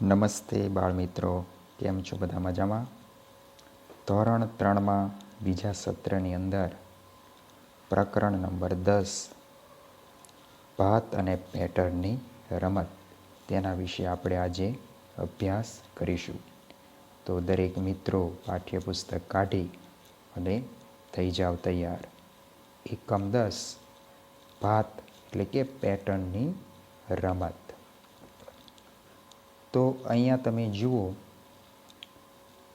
નમસ્તે બાળમિત્રો, કેમ છો? બધા મજામાં? ધોરણ 3માં બીજા સત્રની અંદર પ્રકરણ નંબર 10 ભાત અને પેટર્નની રમત, તેના વિશે આપણે આજે અભ્યાસ કરીશું. તો દરેક મિત્રો પાઠ્યપુસ્તક કાઢી અને થઈ જાવ તૈયાર. એકમ 10 ભાત એટલે કે પેટર્નની રમત. તો અહીંયા તમે જુઓ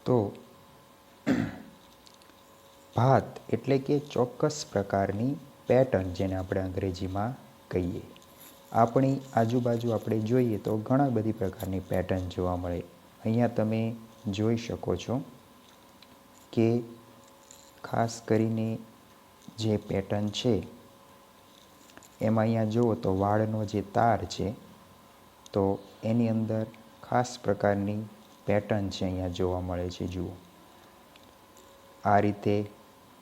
તો ભાત એટલે કે ચોક્કસ પ્રકારની પેટર્ન, જેને આપણે અંગ્રેજીમાં કહીએ. આપણી આજુબાજુ આપણે જોઈએ તો ઘણા બધી પ્રકારની પેટર્ન જોવા મળે. અહીંયા તમે જોઈ શકો છો કે ખાસ કરીને જે પેટર્ન છે એમાં અહીંયા જુઓ તો વાળનો જે તાર છે તો એની અંદર ખાસ પ્રકારની પેટર્ન છે, અહીંયા જોવા મળે છે. જુઓ આ રીતે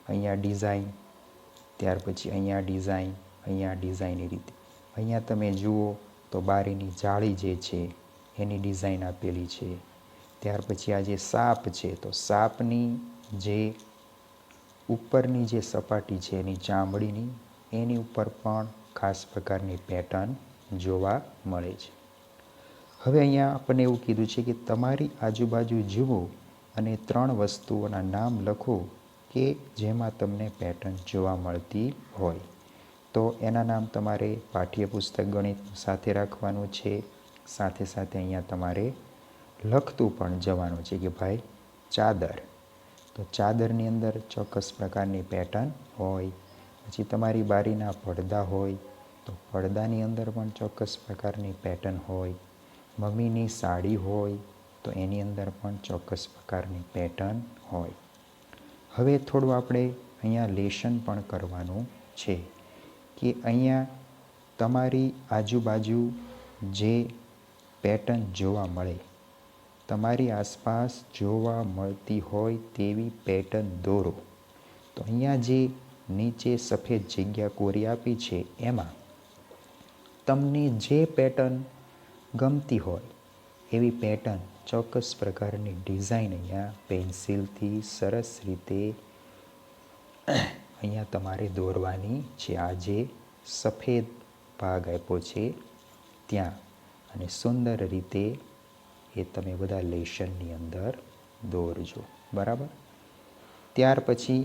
અહીંયા ડિઝાઇન, ત્યાર પછી અહીંયા ડિઝાઇન, અહીંયા ડિઝાઇન. એ રીતે અહીંયા તમે જુઓ તો બારીની જાળી જે છે એની ડિઝાઇન આપેલી છે. ત્યાર પછી આ જે સાપ છે તો સાપની જે ઉપરની જે સપાટી છે એની ચામડીની, એની ઉપર પણ ખાસ પ્રકારની પેટર્ન જોવા મળે છે. હવે અહીંયા આપણને એવું કીધું છે કે તમારી આજુબાજુ જુઓ અને 3 વસ્તુઓના નામ લખો કે જેમાં તમને પેટર્ન જોવા મળતી હોય. તો એના નામ તમારે પાઠ્યપુસ્તક ગણિત સાથે રાખવાનું છે. સાથે સાથે અહીંયા તમારે લખતું પણ જવાનું છે કે ભાઈ ચાદર, તો ચાદરની અંદર ચોક્કસ પ્રકારની પેટર્ન હોય. પછી તમારી બારીના પડદા હોય તો પડદાની અંદર પણ ચોક્કસ પ્રકારની પેટર્ન હોય. મમ્મીની સાડી હોય તો એની અંદર પણ ચોક્કસ પ્રકારની પેટર્ન હોય. હવે થોડું આપણે અહીંયા લેશન પણ કરવાનું છે કે અહીંયા તમારી આજુબાજુ જે પેટર્ન જોવા મળે, તમારી આસપાસ જોવા મળતી હોય તેવી પેટર્ન દોરો. તો અહીંયા જે નીચે સફેદ જગ્યા કોરી આપી છે એમાં તમને જે પેટર્ન ગમતી હોય એવી પેટર્ન, ચોક્કસ પ્રકારની ડિઝાઇન અહીંયા પેન્સિલથી સરસ રીતે અહીંયા તમારે દોરવાની છે. આ જે સફેદ ભાગ આપ્યો છે ત્યાં, અને સુંદર રીતે એ તમે બધા લેશનની અંદર દોરજો. બરાબર? ત્યાર પછી